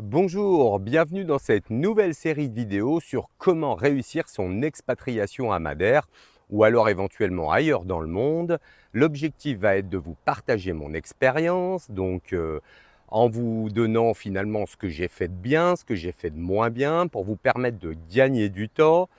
Bonjour, bienvenue dans cette nouvelle série de vidéos sur comment réussir son expatriation à Madère ou alors éventuellement ailleurs dans le monde. L'objectif va être de vous partager mon expérience, en vous donnant finalement ce que j'ai fait de bien, ce que j'ai fait de moins bien, pour vous permettre de gagner du temps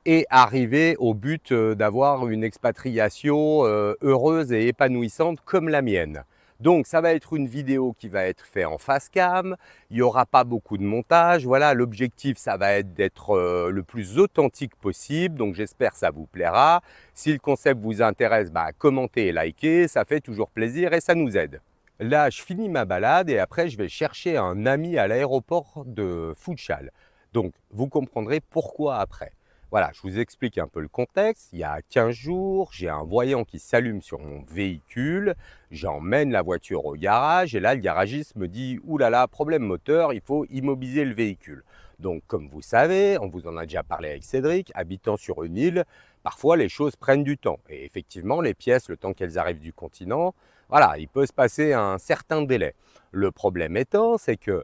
et arriver au but d'avoir une expatriation heureuse et épanouissante comme la mienne. Donc ça va être une vidéo qui va être faite en face cam, il n'y aura pas beaucoup de montage, voilà, l'objectif ça va être d'être le plus authentique possible, donc j'espère que ça vous plaira. Si le concept vous intéresse, commentez et likez, ça fait toujours plaisir et ça nous aide. Là, je finis ma balade et après je vais chercher un ami à l'aéroport de Funchal. Donc vous comprendrez pourquoi après. Voilà, je vous explique un peu le contexte. Il y a 15 jours, j'ai un voyant qui s'allume sur mon véhicule. J'emmène la voiture au garage et là, le garagiste me dit « Ouh là là, problème moteur, il faut immobiliser le véhicule ». Donc, comme vous savez, on vous en a déjà parlé avec Cédric, habitant sur une île, parfois les choses prennent du temps. Et effectivement, les pièces, le temps qu'elles arrivent du continent, voilà, il peut se passer un certain délai. Le problème étant, c'est que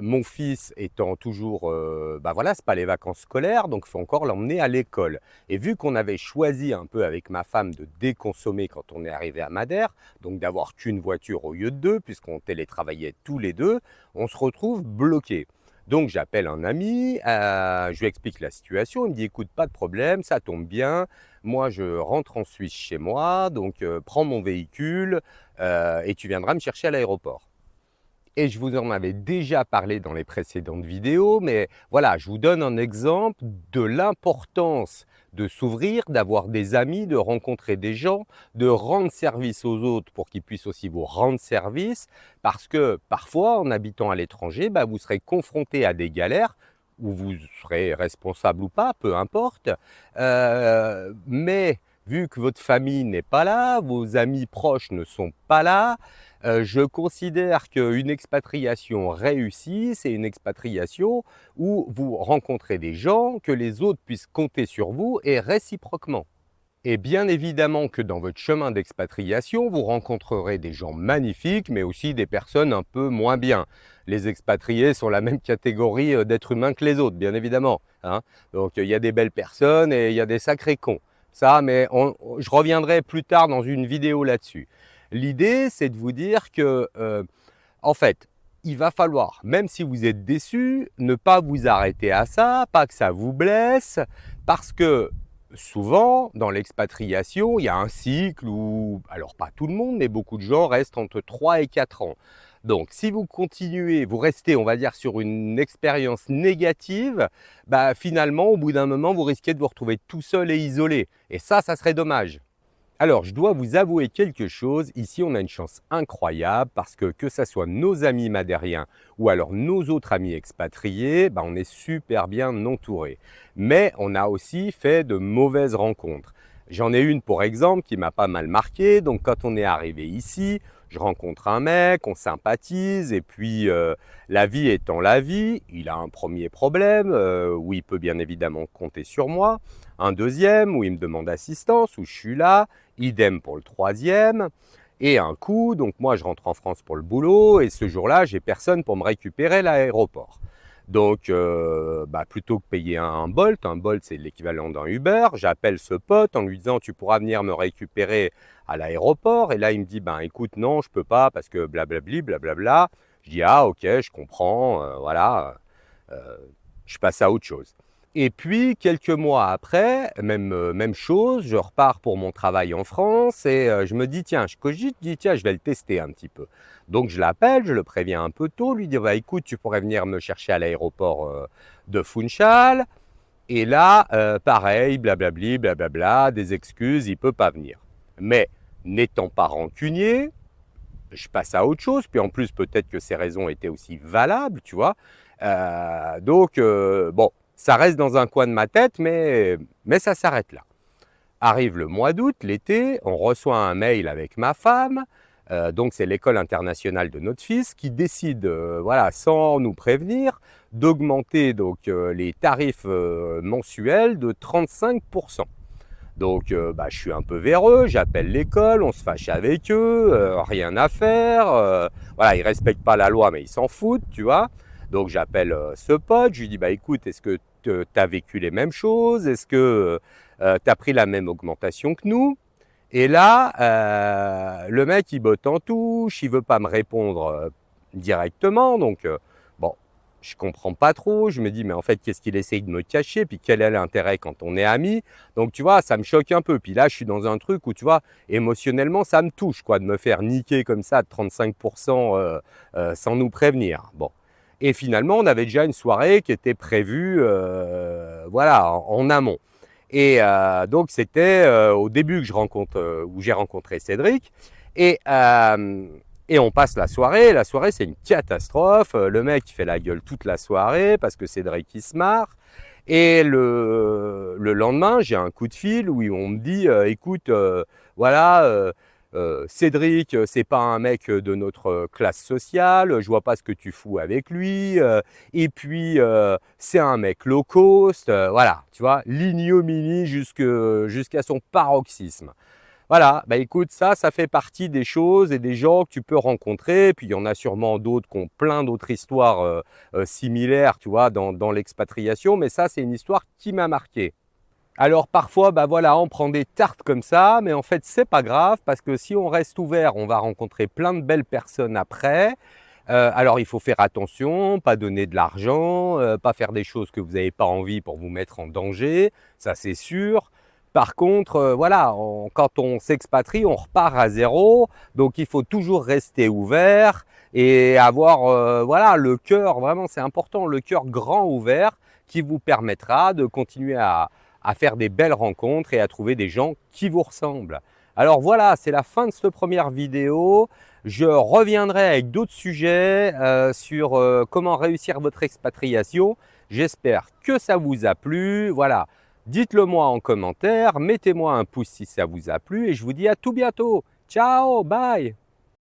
mon fils étant toujours, voilà, c'est pas les vacances scolaires, donc il faut encore l'emmener à l'école. Et vu qu'on avait choisi un peu avec ma femme de déconsommer quand on est arrivé à Madère, donc d'avoir qu'une voiture au lieu de deux, puisqu'on télétravaillait tous les deux, on se retrouve bloqué. Donc j'appelle un ami, je lui explique la situation, il me dit écoute, pas de problème, ça tombe bien, moi je rentre en Suisse chez moi, donc prends mon véhicule et tu viendras me chercher à l'aéroport. Et je vous en avais déjà parlé dans les précédentes vidéos, mais voilà, je vous donne un exemple de l'importance de s'ouvrir, d'avoir des amis, de rencontrer des gens, de rendre service aux autres pour qu'ils puissent aussi vous rendre service, parce que parfois, en habitant à l'étranger, vous serez confronté à des galères où vous serez responsable ou pas, peu importe, mais vu que votre famille n'est pas là, vos amis proches ne sont pas là, je considère qu'une expatriation réussie, c'est une expatriation où vous rencontrez des gens, que les autres puissent compter sur vous et réciproquement. Et bien évidemment que dans votre chemin d'expatriation, vous rencontrerez des gens magnifiques, mais aussi des personnes un peu moins bien. Les expatriés sont la même catégorie d'êtres humains que les autres, bien évidemment, hein. Donc il y a des belles personnes et il y a des sacrés cons. Ça, mais je reviendrai plus tard dans une vidéo là-dessus. L'idée, c'est de vous dire que, en fait, il va falloir, même si vous êtes déçu, ne pas vous arrêter à ça, pas que ça vous blesse, parce que souvent, dans l'expatriation, il y a un cycle où, alors pas tout le monde, mais beaucoup de gens restent entre 3 et 4 ans. Donc, si vous continuez, vous restez, on va dire, sur une expérience négative, finalement, au bout d'un moment, vous risquez de vous retrouver tout seul et isolé. Et ça serait dommage. Alors, je dois vous avouer quelque chose, ici on a une chance incroyable parce que ça soit nos amis madériens ou alors nos autres amis expatriés, on est super bien entouré. Mais on a aussi fait de mauvaises rencontres. J'en ai une pour exemple qui m'a pas mal marqué, donc quand on est arrivé ici, je rencontre un mec, on sympathise et puis la vie étant la vie, il a un premier problème où il peut bien évidemment compter sur moi, un deuxième où il me demande assistance, où je suis là, idem pour le troisième. Et un coup, donc moi je rentre en France pour le boulot et ce jour-là, j'ai personne pour me récupérer à l'aéroport. Donc plutôt que payer un Bolt c'est l'équivalent d'un Uber, j'appelle ce pote en lui disant tu pourras venir me récupérer à l'aéroport. Et là il me dit écoute non je peux pas parce que blablabli blablabla. Je dis ah ok je comprends, voilà, je passe à autre chose. Et puis, quelques mois après, même chose, je repars pour mon travail en France et je me dis, tiens, je cogite, je dis, tiens, je vais le tester un petit peu. Donc, je l'appelle, je le préviens un peu tôt, lui dis, écoute, tu pourrais venir me chercher à l'aéroport de Funchal. Et là, pareil, blablabli, blablabla, des excuses, il ne peut pas venir. Mais, n'étant pas rancunier, je passe à autre chose. Puis en plus, peut-être que ces raisons étaient aussi valables, tu vois. Bon, ça reste dans un coin de ma tête, mais ça s'arrête là. Arrive le mois d'août, l'été, on reçoit un mail avec ma femme, donc c'est l'école internationale de notre fils, qui décide, voilà, sans nous prévenir, d'augmenter les tarifs mensuels de 35%. Donc je suis un peu véreux, j'appelle l'école, on se fâche avec eux, rien à faire, voilà, ils ne respectent pas la loi mais ils s'en foutent, tu vois. Donc j'appelle ce pote, je lui dis, bah écoute, est-ce que tu as vécu les mêmes choses? Est-ce que tu as pris la même augmentation que nous? Et là, le mec, il botte en touche, il veut pas me répondre directement. Donc, bon, je comprends pas trop. Je me dis, mais en fait, qu'est-ce qu'il essaye de me cacher? Puis quel est l'intérêt quand on est amis? Donc, tu vois, ça me choque un peu. Puis là, je suis dans un truc où, tu vois, émotionnellement, ça me touche, quoi, de me faire niquer comme ça de 35% sans nous prévenir. Bon. Et finalement, on avait déjà une soirée qui était prévue, voilà, en amont. Et donc, c'était au début que où j'ai rencontré Cédric. Et, et on passe la soirée. La soirée, c'est une catastrophe. Le mec, il fait la gueule toute la soirée parce que Cédric, il se marre. Et le lendemain, j'ai un coup de fil où on me dit écoute, voilà, Cédric, c'est pas un mec de notre classe sociale, je vois pas ce que tu fous avec lui. Et puis, c'est un mec low cost. Voilà, tu vois, l'ignominie jusqu'à son paroxysme. Voilà, bah écoute, ça fait partie des choses et des gens que tu peux rencontrer. Puis il y en a sûrement d'autres qui ont plein d'autres histoires similaires, tu vois, dans l'expatriation. Mais ça, c'est une histoire qui m'a marqué. Alors parfois, bah voilà, on prend des tartes comme ça, mais en fait, c'est pas grave parce que si on reste ouvert, on va rencontrer plein de belles personnes après. Alors il faut faire attention, pas donner de l'argent, pas faire des choses que vous n'avez pas envie pour vous mettre en danger, ça c'est sûr. Par contre, voilà, quand on s'expatrie, on repart à zéro, donc il faut toujours rester ouvert et avoir voilà, le cœur, vraiment c'est important, le cœur grand ouvert qui vous permettra de continuer à faire des belles rencontres et à trouver des gens qui vous ressemblent. Alors voilà, c'est la fin de cette première vidéo. Je reviendrai avec d'autres sujets sur comment réussir votre expatriation. J'espère que ça vous a plu. Voilà, dites-le moi en commentaire, mettez-moi un pouce si ça vous a plu et je vous dis à tout bientôt. Ciao, bye!